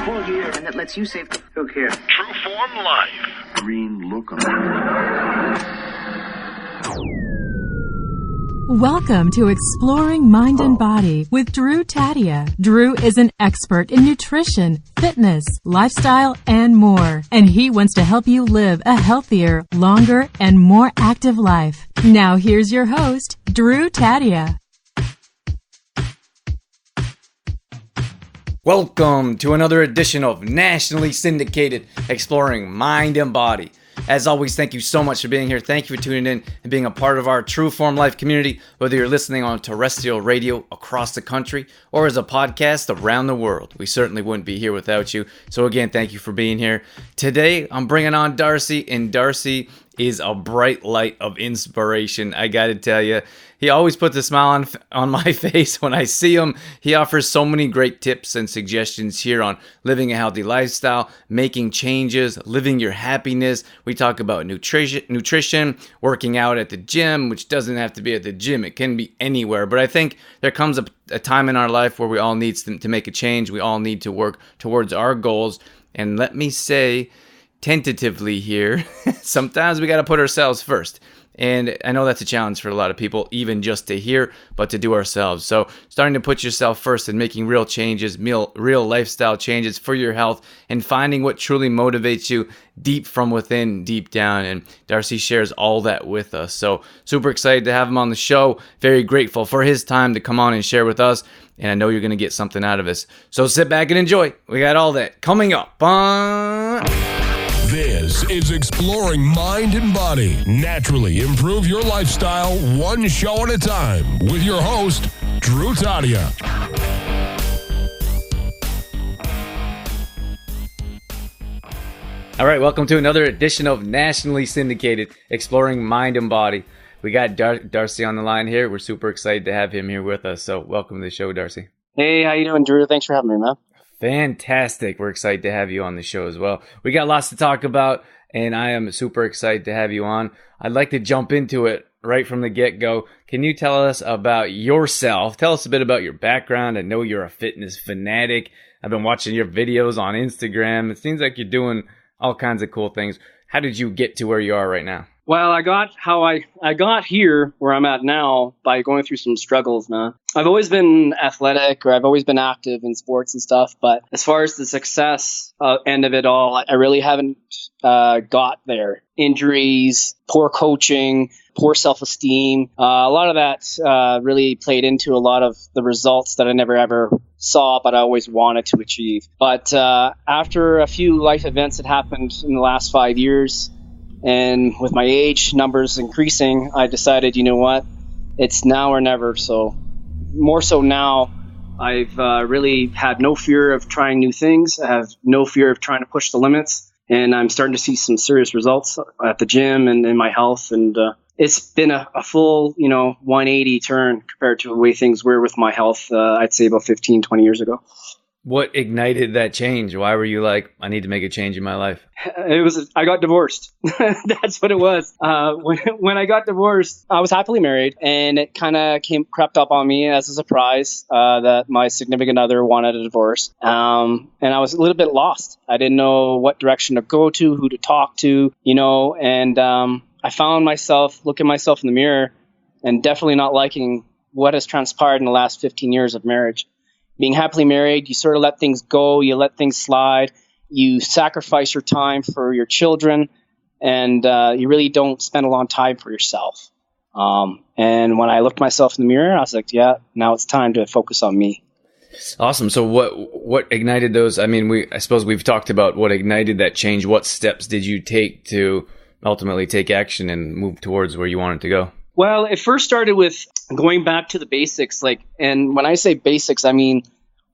full gear and that lets you save. Who cares? True Form Life. Green lookum. Welcome to Exploring Mind and Body with Drew Tadia. Drew is an expert in nutrition, fitness, lifestyle, and more. And he wants to help you live a healthier, longer, and more active life. Now here's your host, Drew Tadia. Welcome to another edition of nationally syndicated Exploring Mind and Body. As always, thank you so much for being here. Thank you for tuning in and being a part of our True Form Life community, whether you're listening on terrestrial radio across the country or as a podcast around the world. We certainly wouldn't be here without you. So again, thank you for being here. Today, I'm bringing on Darcy, and Darcy is a bright light of inspiration. I got to tell you, he always puts a smile on my face when I see him. He offers so many great tips and suggestions here on living a healthy lifestyle, making changes, living your happiness. We talk about nutrition, working out at the gym, which doesn't have to be at the gym. It can be anywhere. But I think there comes a time in our life where we all need to make a change. We all need to work towards our goals. And let me say, tentatively here, sometimes we got to put ourselves first. And I know that's a challenge for a lot of people, even just to hear, but to do ourselves. So starting to put yourself first and making real changes, real lifestyle changes for your health, and finding what truly motivates you deep from within, deep down. And Darcy shares all that with us. So super excited to have him on the show. Very grateful for his time to come on and share with us. And I know you're going to get something out of this. So sit back and enjoy. We got all that coming up on... This is Exploring Mind and Body. Naturally improve your lifestyle one show at a time with your host, Drew Tadia. All right, welcome to another edition of nationally syndicated Exploring Mind and Body. We got Darcy on the line here. We're super excited to have him here with us. So welcome to the show, Darcy. Hey, how you doing, Drew? Thanks for having me, man. Fantastic. We're excited to have you on the show as well. We got lots to talk about, and I am super excited to have you on. I'd like to jump into it right from the get-go. Can you tell us about yourself? Tell us a bit about your background. I know you're a fitness fanatic. I've been watching your videos on Instagram. It seems like you're doing all kinds of cool things. How did you get to where you are right now? Well, I got here where I'm at now by going through some struggles, man. I've always been athletic, or I've always been active in sports and stuff. But as far as the success end of it all, I really haven't got there. Injuries, poor coaching, poor self-esteem. A lot of that really played into a lot of the results that I never ever saw, but I always wanted to achieve. But after a few life events that happened in the last 5 years, and with my age numbers increasing, I decided, you know what, it's now or never. So more so now, I've really had no fear of trying new things. I have no fear of trying to push the limits. And I'm starting to see some serious results at the gym and in my health. And it's been a full, 180 turn compared to the way things were with my health, I'd say about 15, 20 years ago. What ignited that change? Why were you like, I need to make a change in my life? I got divorced. That's what it was. When I got divorced, I was happily married, and it kind of crept up on me as a surprise that my significant other wanted a divorce. And I was a little bit lost. I didn't know what direction to go to, who to talk to, and I found myself looking myself in the mirror and definitely not liking what has transpired in the last 15 years of marriage. Being happily married, you sort of let things go, you let things slide, you sacrifice your time for your children, and you really don't spend a long time for yourself. And when I looked myself in the mirror, I was like, yeah, now it's time to focus on me. Awesome. So what ignited those? I mean, I suppose we've talked about what ignited that change. What steps did you take to ultimately take action and move towards where you wanted to go? Well, it first started with going back to the basics, and when I say basics, I mean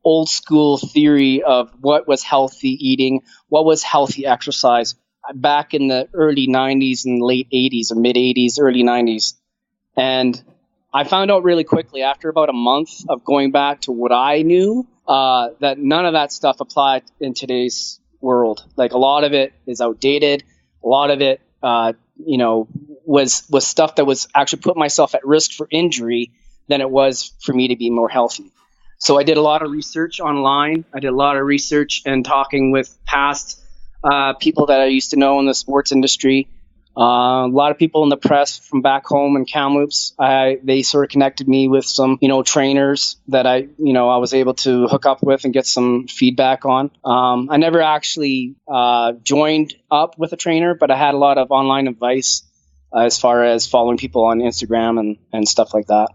old school theory of what was healthy eating, what was healthy exercise back in the early 90s and late 80s or mid 80s, early 90s. And I found out really quickly after about a month of going back to what I knew, that none of that stuff applied in today's world. Like a lot of it is outdated. A lot of it, was stuff that was actually put myself at risk for injury than it was for me to be more healthy. So I did a lot of research online. I did a lot of research and talking with past people that I used to know in the sports industry. A lot of people in the press from back home in Kamloops. They sort of connected me with some, trainers that I was able to hook up with and get some feedback on. I never actually joined up with a trainer, but I had a lot of online advice as far as following people on Instagram and stuff like that.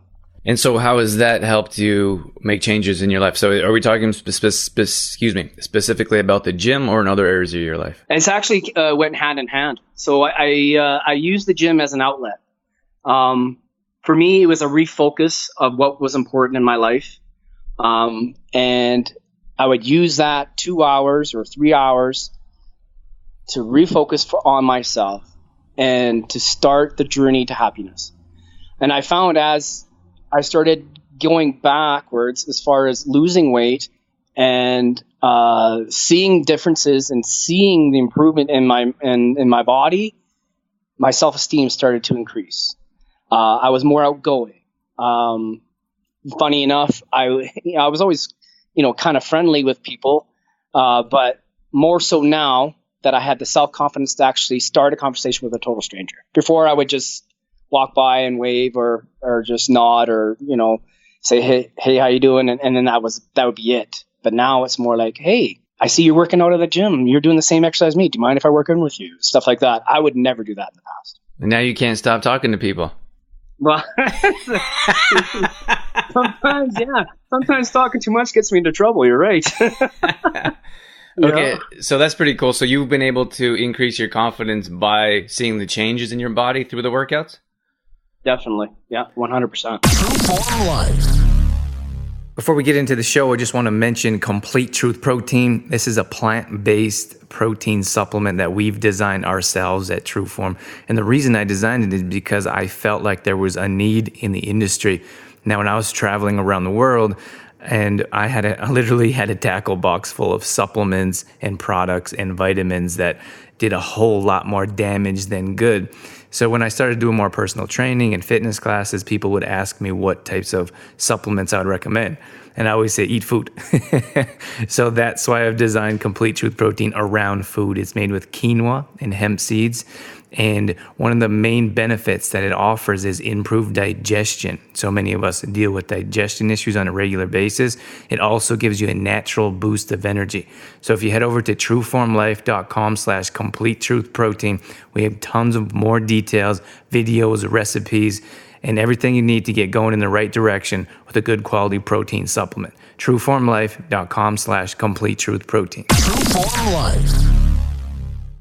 And so how has that helped you make changes in your life? So are we talking specifically about the gym or in other areas of your life? It's actually went hand in hand. So I use the gym as an outlet. For me, it was a refocus of what was important in my life. And I would use that 2 hours or 3 hours to refocus on myself and to start the journey to happiness. And I found as I started going backwards as far as losing weight and seeing differences and seeing the improvement in my body, my self-esteem started to increase. I was more outgoing. Funny enough, I was always, kind of friendly with people, but more so now that I had the self-confidence to actually start a conversation with a total stranger. Before I would just walk by and wave or just nod or, say, hey, how you doing? And then that would be it. But now it's more like, hey, I see you're working out at the gym. You're doing the same exercise as me. Do you mind if I work in with you? Stuff like that. I would never do that in the past. And now you can't stop talking to people. Well, sometimes, yeah. Sometimes talking too much gets me into trouble. You're right. Okay, so that's pretty cool. So you've been able to increase your confidence by seeing the changes in your body through the workouts? Definitely. Yeah, 100%. True Form Life. Before we get into the show, I just want to mention Complete Truth Protein. This is a plant-based protein supplement that we've designed ourselves at True Form. And the reason I designed it is because I felt like there was a need in the industry. Now, when I was traveling around the world, and I literally had a tackle box full of supplements and products and vitamins that did a whole lot more damage than good. So when I started doing more personal training and fitness classes, people would ask me what types of supplements I would recommend. And I always say, eat food. So that's why I've designed Complete Truth Protein around food. It's made with quinoa and hemp seeds. And one of the main benefits that it offers is improved digestion. So many of us deal with digestion issues on a regular basis. It also gives you a natural boost of energy. So if you head over to trueformlife.com/complete-truth-protein, we have tons of more details, videos, recipes, and everything you need to get going in the right direction with a good quality protein supplement. trueformlife.com/complete-truth-protein. True Form Life.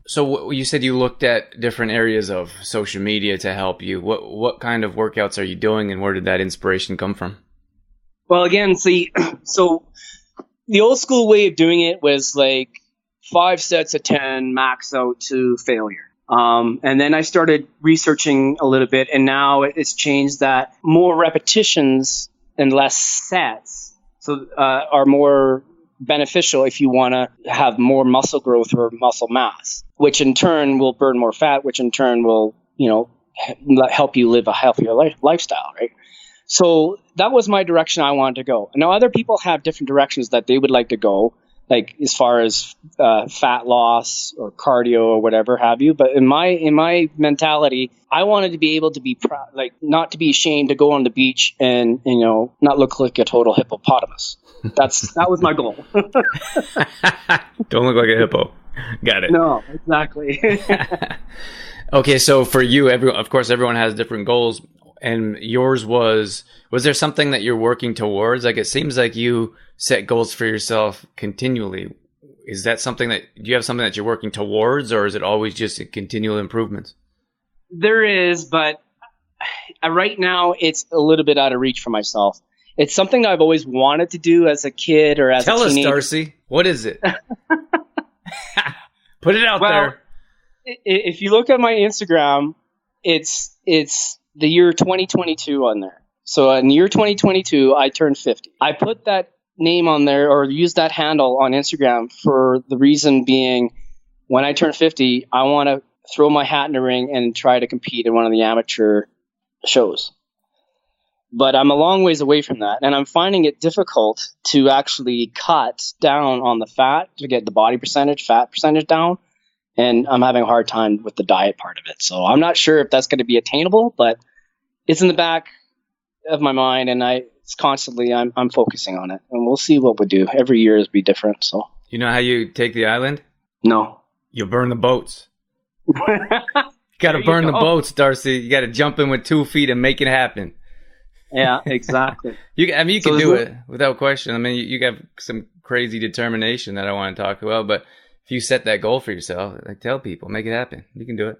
So you said you looked at different areas of social media to help you. What kind of workouts are you doing, and where did that inspiration come from? Well, again, see, so the old school way of doing it was like 5 sets of 10, max out to failure. And then I started researching a little bit, and now it's changed that more repetitions and less sets are more beneficial if you want to have more muscle growth or muscle mass, which in turn will burn more fat, which in turn will, help you live a healthier lifestyle, right? So that was my direction I wanted to go. Now other people have different directions that they would like to go, like as far as fat loss or cardio or whatever have you. But in my mentality, I wanted to be able to be proud, like not to be ashamed to go on the beach and not look like a total hippopotamus. That was my goal. Don't look like a hippo. Got it. No, exactly. Okay, so for you, everyone has different goals, and yours was there something that you're working towards? Like, it seems like you set goals for yourself continually. Is that do you have something that you're working towards, or is it always just a continual improvements? There is, but right now it's a little bit out of reach for myself. It's something I've always wanted to do as a kid or as a teenager. Tell us, Darcy. What is it? Put it out there. If you look at my Instagram, it's the year 2022 on there. So in the year 2022, I turned 50. I put that name on there or used that handle on Instagram for the reason being, when I turn 50, I want to throw my hat in the ring and try to compete in one of the amateur shows. but I'm a long ways away from that. And I'm finding it difficult to actually cut down on the fat to get the fat percentage down. And I'm having a hard time with the diet part of it. So I'm not sure if that's going to be attainable, but it's in the back of my mind, and it's constantly I'm focusing on it, and we'll see what we do. Every year is be different. So You know how you take the island? no. You burn the boats. You got to burn the boats, Darcy. You got to jump in with 2 feet and make it happen. Yeah, exactly. You can do it without question. I mean, you got some crazy determination that I want to talk about, but if you set that goal for yourself, like, tell people, make it happen. You can do it.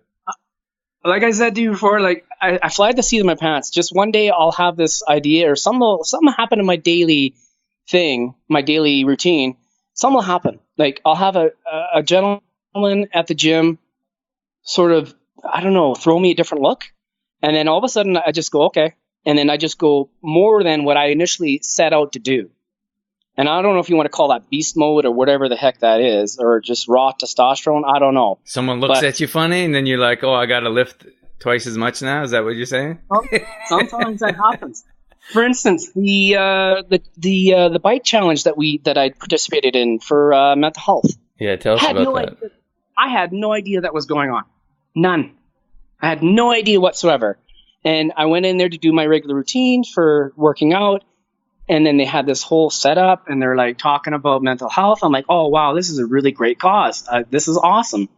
Like I said to you before, like I fly the seat of my pants. Just one day I'll have this idea, or something will happen in my daily thing, my daily routine. Something will happen. Like I'll have a gentleman at the gym sort of, I don't know, throw me a different look. And then all of a sudden I just go, okay. And then I just go more than what I initially set out to do. And I don't know if you want to call that beast mode or whatever the heck that is, or just raw testosterone. I don't know. Someone looks at you funny, and then you're like, "Oh, I got to lift twice as much now." Is that what you're saying? Sometimes that happens. For instance, the bike challenge that I participated in for mental health. Yeah, tell us about that. I had no idea that was going on. None. I had no idea whatsoever. And I went in there to do my regular routine for working out. And then they had this whole setup, and they're like talking about mental health. I'm like, oh, wow, this is a really great cause. This is awesome.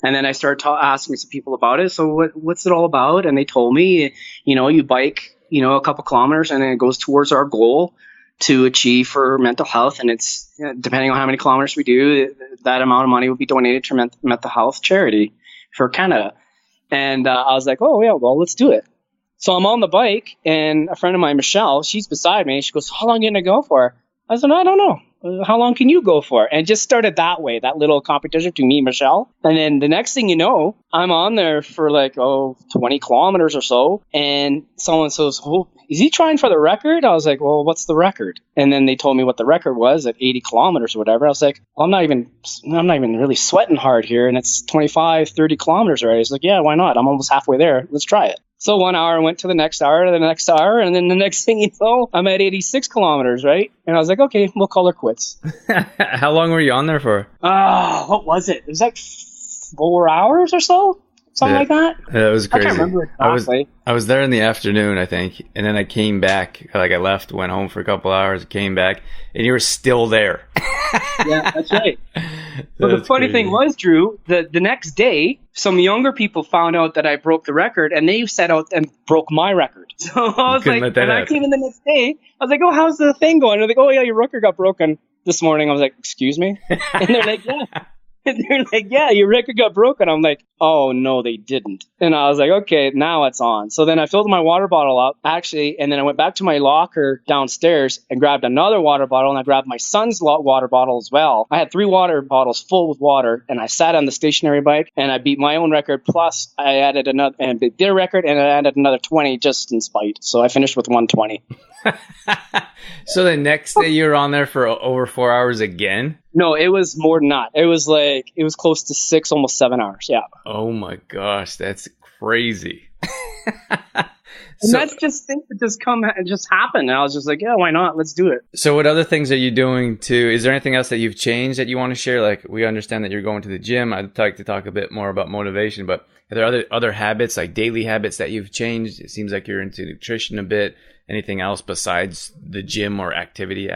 And then I started asking some people about it. So what's it all about? And they told me, you bike, a couple kilometers, and then it goes towards our goal to achieve for mental health. And it's depending on how many kilometers we do, that amount of money will be donated to mental health charity for Canada. And I was like, oh, yeah, well, let's do it. So I'm on the bike, and a friend of mine, Michelle, she's beside me. She goes, how long are you going to go for? I said, I don't know. How long can you go for? And just started that way, that little competition to me, Michelle. And then the next thing you know, I'm on there for 20 kilometers or so. And someone says, oh, is he trying for the record? I was like, well, what's the record? And then they told me what the record was at 80 kilometers or whatever. I was like, well, I'm not even really sweating hard here. And it's 25, 30 kilometers already. I was like, yeah, why not? I'm almost halfway there. Let's try it. So 1 hour went to the next hour, the next hour, and then the next thing you know, I'm at 86 kilometers, right? And I was like, okay, we'll call her quits. How long were you on there for? What was it? It was like 4 hours or so? Something like that? Yeah, it was crazy. I can't remember exactly. I was there in the afternoon, I think, and then I came back. I left, went home for a couple hours, came back, and you were still there. Yeah, that's right. But the funny thing was, Drew, the next day, some younger people found out that I broke the record, and they set out and broke my record. So I was like, and I came in the next day, I was like, oh, how's the thing going? They're like, oh, yeah, your record got broken this morning. I was like, excuse me? And they're like, yeah. And they're like, yeah, your record got broken. I'm like, oh, no, they didn't. And I was like, okay, now it's on. So then I filled my water bottle up, actually, and then I went back to my locker downstairs and grabbed another water bottle, and I grabbed my son's water bottle as well. I had 3 water bottles full with water, and I sat on the stationary bike, and I beat my own record, plus I added another, and beat their record, and I added another 20 just in spite. So I finished with 120. So the next day you were on there for over 4 hours again? No, it was more than that. It was close to 6, almost 7 hours. Yeah. Oh my gosh, that's crazy. And that's just things that just happen. And I was just like, yeah, why not? Let's do it. So what other things are you doing is there anything else that you've changed that you want to share? Like, we understand that you're going to the gym. I'd like to talk a bit more about motivation, but are there other habits, like daily habits that you've changed? It seems like you're into nutrition a bit. Anything else besides the gym or activity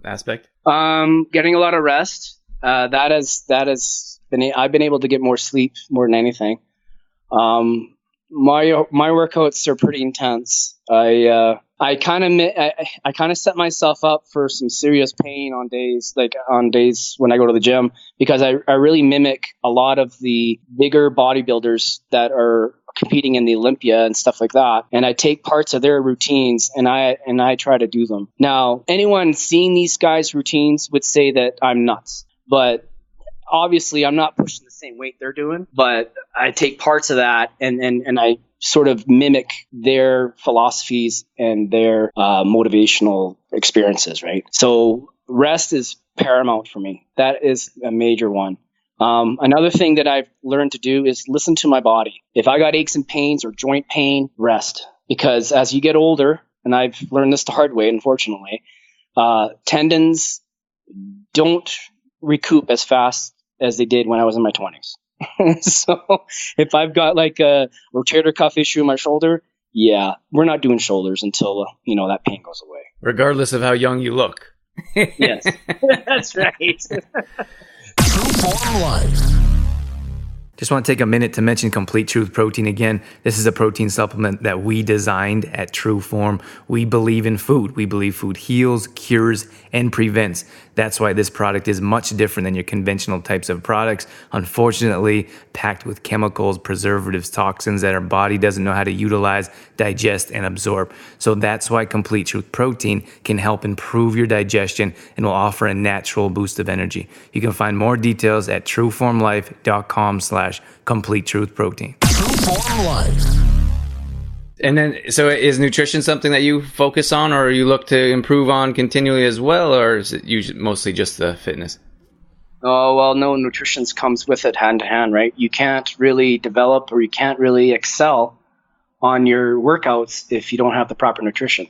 aspect? Getting a lot of rest. I've been able to get more sleep more than anything. My workouts are pretty intense. I kind of set myself up for some serious pain on days when I go to the gym, because I really mimic a lot of the bigger bodybuilders that are competing in the Olympia and stuff like that. And I take parts of their routines and I try to do them. Now, anyone seeing these guys' routines would say that I'm nuts, but obviously I'm not pushing the same weight they're doing, but I take parts of that and I sort of mimic their philosophies and their motivational experiences, right? So rest is paramount for me. That is a major one. Another thing that I've learned to do is listen to my body. If I got aches and pains or joint pain, rest. Because as you get older, and I've learned this the hard way, unfortunately, tendons don't recoup as fast as they did when I was in my 20s. So if I've got like a rotator cuff issue in my shoulder, yeah, we're not doing shoulders until, that pain goes away. Regardless of how young you look. Yes, that's right. True Form Life. Just want to take a minute to mention Complete Truth Protein again. This is a protein supplement that we designed at True Form. We believe in food. We believe food heals, cures, and prevents. That's why this product is much different than your conventional types of products. Unfortunately, packed with chemicals, preservatives, toxins that our body doesn't know how to utilize, digest, and absorb. So that's why Complete Truth Protein can help improve your digestion and will offer a natural boost of energy. You can find more details at trueformlife.com/complete truth protein. True Form Life. And then, so is nutrition something that you focus on or you look to improve on continually as well, or is it usually mostly just the fitness? Oh, well, no, nutrition comes with it hand to hand, right? You can't really develop or you can't really excel on your workouts if you don't have the proper nutrition.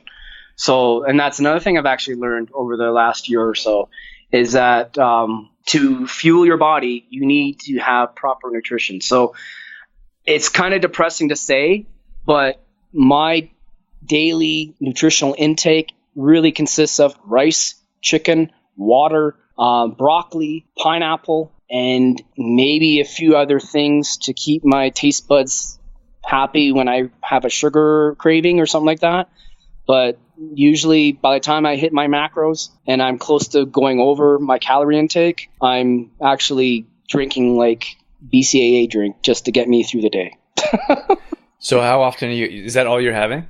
So, and that's another thing I've actually learned over the last year or so, is that to fuel your body, you need to have proper nutrition. So it's kind of depressing to say, but my daily nutritional intake really consists of rice, chicken, water, broccoli, pineapple, and maybe a few other things to keep my taste buds happy when I have a sugar craving or something like that. But usually by the time I hit my macros and I'm close to going over my calorie intake, I'm actually drinking like BCAA drink just to get me through the day. So how often is that all you're having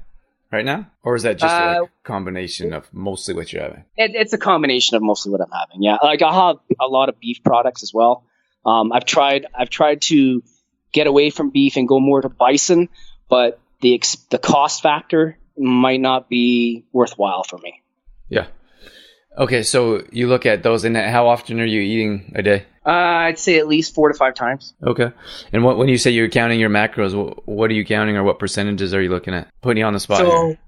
right now? Or is that just a combination of mostly what you're having? It's a combination of mostly what I'm having. Yeah. Like I have a lot of beef products as well. I've tried to get away from beef and go more to bison, but the cost factor might not be worthwhile for me. Yeah. Okay. So you look at those, and how often are you eating a day? I'd say at least 4 to 5 times. Okay. And when you say you're counting your macros, what are you counting, or what percentages are you looking at? Putting you on the spot here.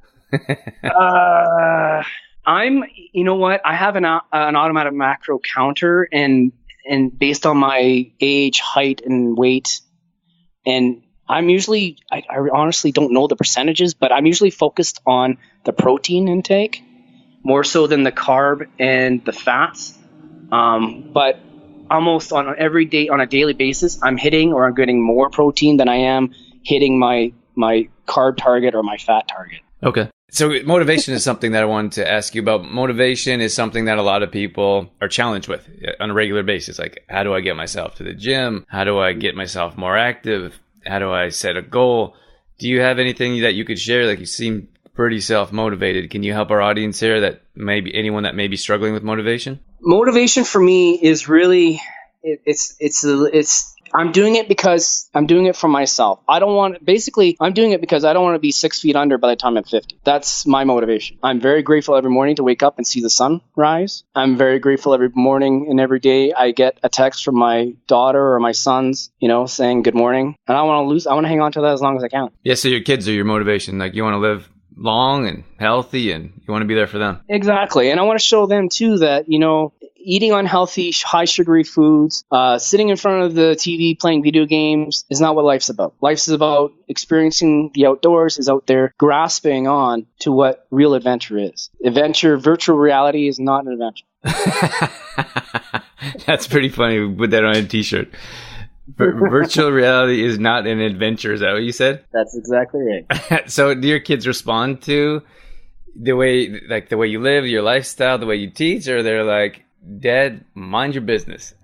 You know what? I have an automatic macro counter, and based on my age, height, and weight, and I'm usually, I honestly don't know the percentages, but I'm usually focused on the protein intake more so than the carb and the fats. But almost on a daily basis, I'm hitting or I'm getting more protein than I am hitting my carb target or my fat target. Okay. So motivation is something that I wanted to ask you about. Motivation is something that a lot of people are challenged with on a regular basis. Like, how do I get myself to the gym? How do I get myself more active? How do I set a goal? Do you have anything that you could share? Like, you seem pretty self-motivated. Can you help our audience here, that maybe anyone that may be struggling with motivation? Motivation for me is really, I'm doing it because I'm doing it for myself. I'm doing it because I don't want to be 6 feet under by the time I'm 50. That's my motivation. I'm very grateful every morning to wake up and see the sun rise. I'm very grateful every morning and every day I get a text from my daughter or my sons, saying good morning. And I want to hang on to that as long as I can. Yeah. So your kids are your motivation. Like, you want to live long and healthy and you want to be there for them. Exactly. And I want to show them too that, eating unhealthy, high sugary foods, sitting in front of the TV playing video games is not what life's about. Life's about experiencing the outdoors, is out there grasping on to what real adventure is. Virtual reality is not an adventure. That's pretty funny. We put that on a t-shirt. Virtual reality is not an adventure. Is that what you said? That's exactly right. So do your kids respond to the way you live, your lifestyle, the way you teach, or they're like, Dad, mind your business?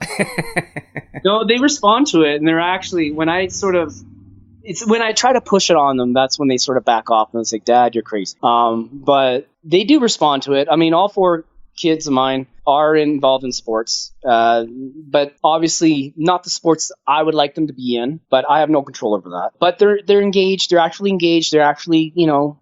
No, they respond to it, and they're actually, when I try to push it on them, that's when they sort of back off and it's like, Dad, you're crazy. But they do respond to it. I mean, all 4 kids of mine are involved in sports, but obviously not the sports I would like them to be in, but I have no control over that. But they're engaged. They're actually engaged. They're actually,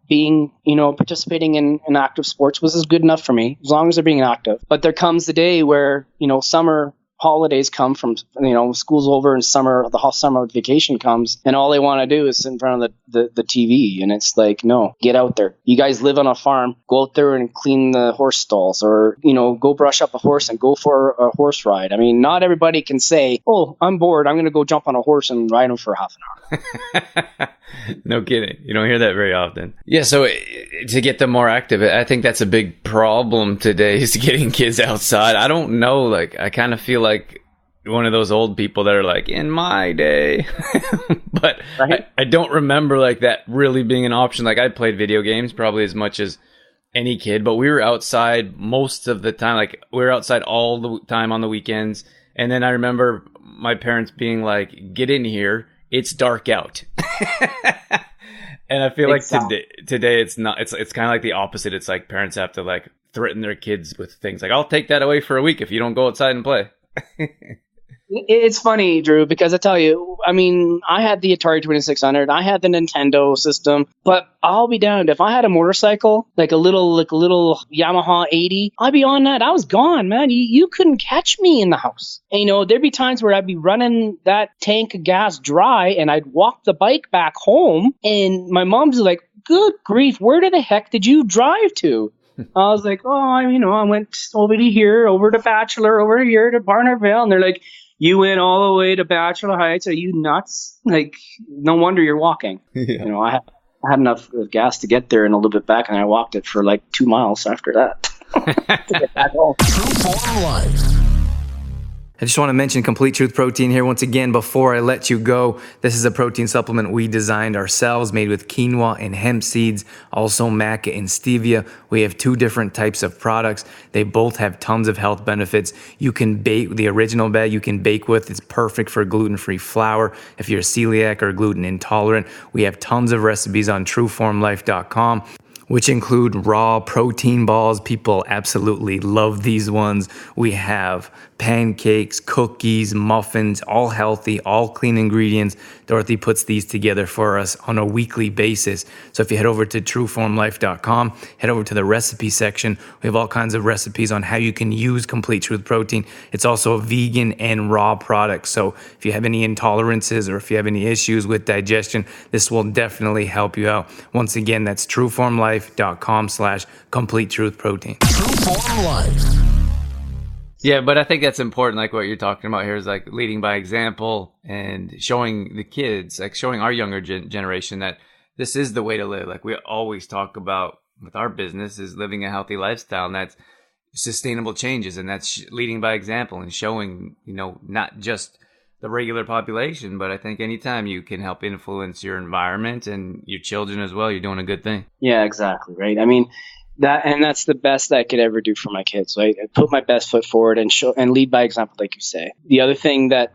being, participating in active sports was good enough for me, as long as they're being active. But there comes the day where, summer holidays come from, school's over and the whole summer vacation comes, and all they want to do is sit in front of the TV. And it's like, no, get out there. You guys live on a farm, go out there and clean the horse stalls, or, go brush up a horse and go for a horse ride. I mean, not everybody can say, oh, I'm bored, I'm going to go jump on a horse and ride him for half an hour. No kidding. You don't hear that very often. Yeah, so to get them more active, I think that's a big problem today, is getting kids outside. I don't know, like, I kind of feel like one of those old people that are like, in my day. But right. I don't remember like that really being an option. Like, I played video games probably as much as any kid, but we were outside most of the time. Like, we were outside all the time on the weekends. And then I remember my parents being like, get in here, it's dark out. And I feel exactly. Like today it's not, it's kind of like the opposite. It's like parents have to like threaten their kids with things like, I'll take that away for a week if you don't go outside and play. It's funny, Drew, because I tell you, I mean, I had the Atari 2600, I had the Nintendo system, but I'll be damned if I had a motorcycle, like a little Yamaha 80, I'd be on that. I was gone, man. You couldn't catch me in the house. And, there'd be times where I'd be running that tank of gas dry, and I'd walk the bike back home, and my mom's like, good grief, where the heck did you drive to? I was like, I went over to Bachelor, over here to Barnardville, and they're like, you went all the way to Bachelor Heights? Are you nuts? Like, no wonder you're walking. Yeah. I had enough gas to get there and a little bit back, and I walked it for like 2 miles after that. To get back home. True Form Life. I just want to mention Complete Truth Protein here once again before I let you go. This is a protein supplement we designed ourselves, made with quinoa and hemp seeds, also maca and stevia. We have 2 different types of products. They both have tons of health benefits. You can bake the original bag, you can bake with. It's perfect for gluten-free flour. If you're celiac or gluten intolerant, we have tons of recipes on trueformlife.com, which include raw protein balls. People absolutely love these ones. We have pancakes, cookies, muffins, all healthy, all clean ingredients. Dorothy puts these together for us on a weekly basis. So if you head over to trueformlife.com, head over to the recipe section. We have all kinds of recipes on how you can use Complete Truth Protein. It's also a vegan and raw product. So if you have any intolerances or if you have any issues with digestion, this will definitely help you out. Once again, that's trueformlife.com/complete truth protein. True Form Life. Yeah, but I think that's important. Like what you're talking about here is like leading by example and showing the kids, like showing our younger generation that this is the way to live. Like we always talk about with our business is living a healthy lifestyle, and that's sustainable changes, and that's leading by example and showing, not just the regular population, but I think anytime you can help influence your environment and your children as well, you're doing a good thing. Yeah, exactly. Right. I mean, that's the best I could ever do for my kids. Right? I put my best foot forward and show and lead by example, like you say. The other thing that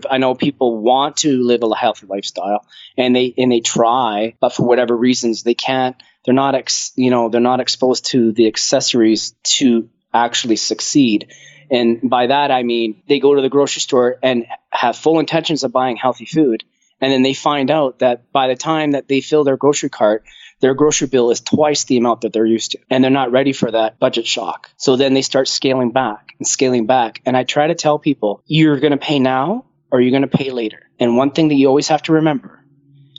I know people want to live a healthy lifestyle and they try, but for whatever reasons they can't. They're not exposed to the accessories to actually succeed. And by that, I mean, they go to the grocery store and have full intentions of buying healthy food. And then they find out that by the time that they fill their grocery cart, their grocery bill is twice the amount that they're used to. And they're not ready for that budget shock. So then they start scaling back. And I try to tell people, you're going to pay now or you're going to pay later. And one thing that you always have to remember,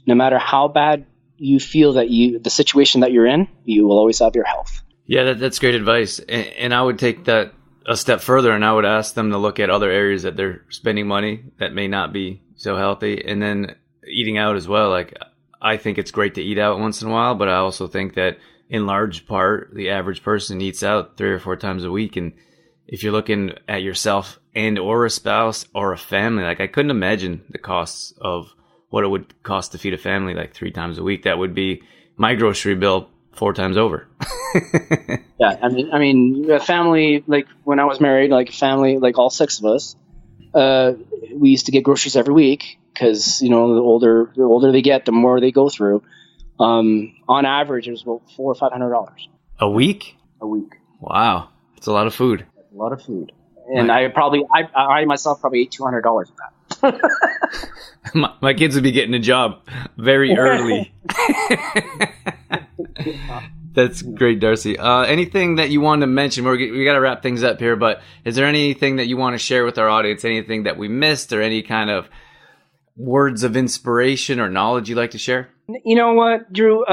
no matter how bad you feel that the situation that you're in, you will always have your health. Yeah, that's great advice. And I would take that a step further, and I would ask them to look at other areas that they're spending money that may not be so healthy, and then eating out as well. Like, I think it's great to eat out once in a while, but I also think that in large part, the average person eats out 3 or 4 times a week. And if you're looking at yourself and or a spouse or a family, like I couldn't imagine the costs of what it would cost to feed a family like 3 times a week. That would be my grocery bill 4 times over. Yeah, I mean, a family, like when I was married, like a family, like all 6 of us, we used to get groceries every week because, the older they get, the more they go through. On average, it was about $400 or $500. A week? A week. Wow. That's a lot of food. A lot of food. And I myself probably ate $200 of that. My kids would be getting a job very early. That's great, Darcy. Anything that you wanted to mention? We got to wrap things up here, but is there anything that you want to share with our audience? Anything that we missed, or any kind of words of inspiration or knowledge you'd like to share? You know what, Drew?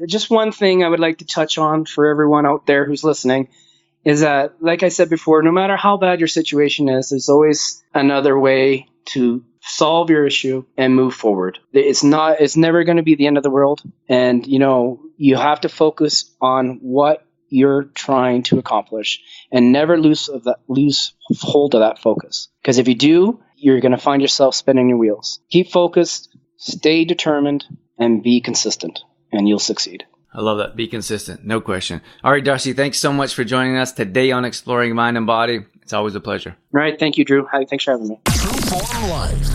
Just one thing I would like to touch on for everyone out there who's listening is that, like I said before, no matter how bad your situation is, there's always another way to solve your issue and move forward. It's never going to be the end of the world. And, you have to focus on what you're trying to accomplish and never lose hold of that focus. Because if you do, you're going to find yourself spinning your wheels. Keep focused, stay determined, and be consistent, and you'll succeed. I love that. Be consistent. No question. All right, Darcy, thanks so much for joining us today on Exploring Mind and Body. It's always a pleasure. All right. Thank you, Drew. Thanks for having me. True Form Life.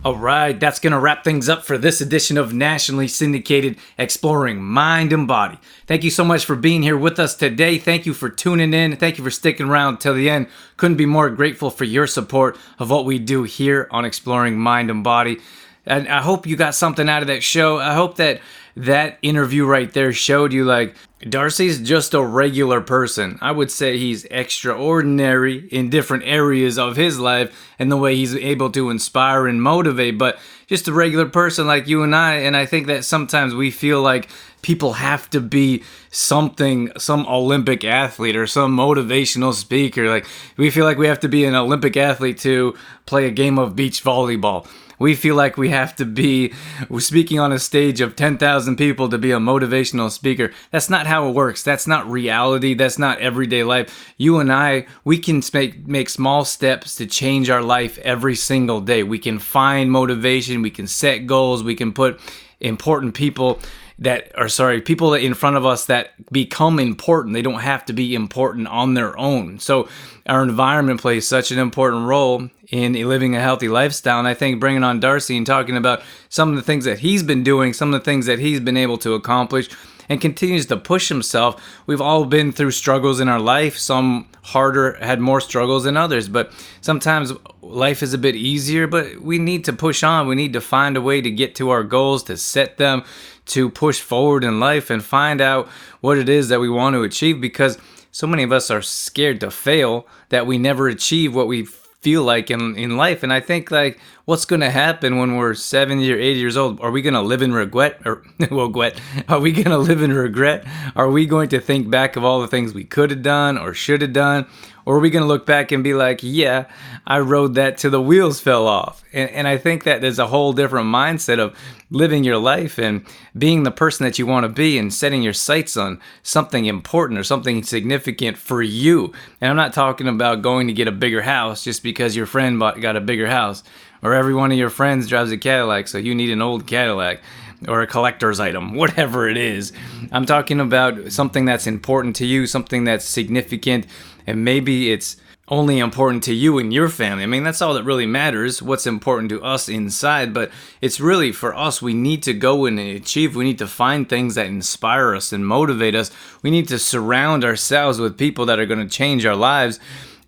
All right, that's going to wrap things up for this edition of nationally syndicated Exploring Mind and Body. Thank you so much for being here with us today. Thank you for tuning in. Thank you for sticking around till the end. Couldn't be more grateful for your support of what we do here on Exploring Mind and Body. And I hope you got something out of that show. I hope that interview right there showed you, like, Darcy's just a regular person. I would say he's extraordinary in different areas of his life and the way he's able to inspire and motivate, but just a regular person like you and I. And I think that sometimes we feel like people have to be some Olympic athlete or some motivational speaker. Like, we feel like we have to be an Olympic athlete to play a game of beach volleyball. We feel like we have to be speaking on a stage of 10,000 people to be a motivational speaker. That's not how it works. That's not reality. That's not everyday life. You and I, we can make small steps to change our life every single day. We can find motivation. We can set goals. We can put important people in front of us that become important. They don't have to be important on their own. So our environment plays such an important role in living a healthy lifestyle. And I think bringing on Darcy and talking about some of the things that he's been doing, some of the things that he's been able to accomplish and continues to push himself. We've all been through struggles in our life. Some had more struggles than others, but sometimes life is a bit easier, but we need to push on. We need to find a way to get to our goals, to set them, to push forward in life and find out what it is that we want to achieve, because so many of us are scared to fail that we never achieve what we feel like in life. And I think, like, what's going to happen when we're 70 or 80 years old? Are we going to live in regret? Are we going to live in regret? Are we going to think back of all the things we could have done or should have done? Or are we going to look back and be like, yeah, I rode that till the wheels fell off? And I think that there's a whole different mindset of living your life and being the person that you want to be and setting your sights on something important or something significant for you. And I'm not talking about going to get a bigger house just because your friend got a bigger house, or every one of your friends drives a Cadillac, so you need an old Cadillac, or a collector's item, whatever it is. I'm talking about something that's important to you, something that's significant, and maybe it's only important to you and your family. I mean, that's all that really matters, what's important to us inside, but it's really for us. We need to go and achieve. We need to find things that inspire us and motivate us. We need to surround ourselves with people that are going to change our lives.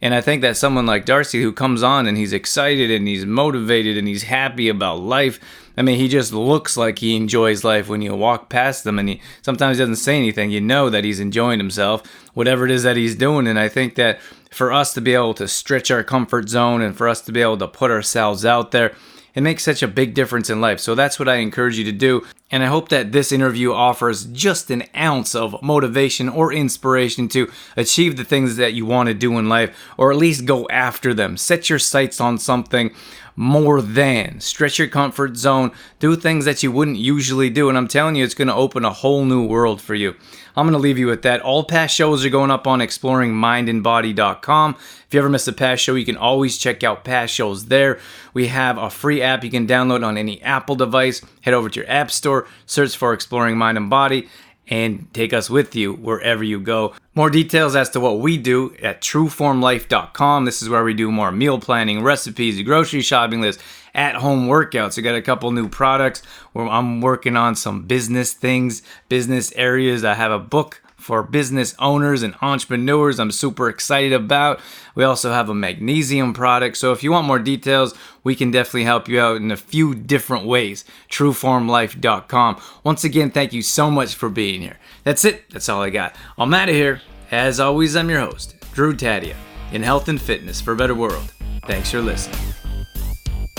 And I think that someone like Darcy, who comes on and he's excited and he's motivated and he's happy about life, I mean, he just looks like he enjoys life when you walk past him, and he sometimes doesn't say anything. You know that he's enjoying himself, whatever it is that he's doing. And I think that for us to be able to stretch our comfort zone and for us to be able to put ourselves out there, it makes such a big difference in life. So that's what I encourage you to do. And I hope that this interview offers just an ounce of motivation or inspiration to achieve the things that you want to do in life, or at least go after them. Set your sights on something more than. Stretch your comfort zone. Do things that you wouldn't usually do. And I'm telling you, it's going to open a whole new world for you. I'm going to leave you with that. All past shows are going up on exploringmindandbody.com. If you ever miss a past show, you can always check out past shows there. We have a free app you can download on any Apple device. Head over to your app store, search for Exploring Mind and Body, and take us with you wherever you go. More details as to what we do at trueformlife.com. This is where we do more meal planning, recipes, grocery shopping list, at-home workouts. We got a couple new products where I'm working on some business things, business areas. I have a book for business owners and entrepreneurs I'm super excited about. We also have a magnesium product. So if you want more details, we can definitely help you out in a few different ways. TrueFormLife.com. Once again, thank you so much for being here. That's it. That's all I got. I'm out of here. As always, I'm your host, Drew Tadia, in health and fitness for a better world. Thanks for listening.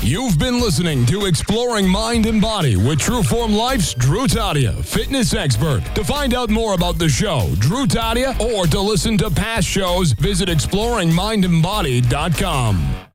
You've been listening to Exploring Mind and Body with Trueform Life's Drew Tadia, fitness expert. To find out more about the show, Drew Tadia, or to listen to past shows, visit exploringmindandbody.com.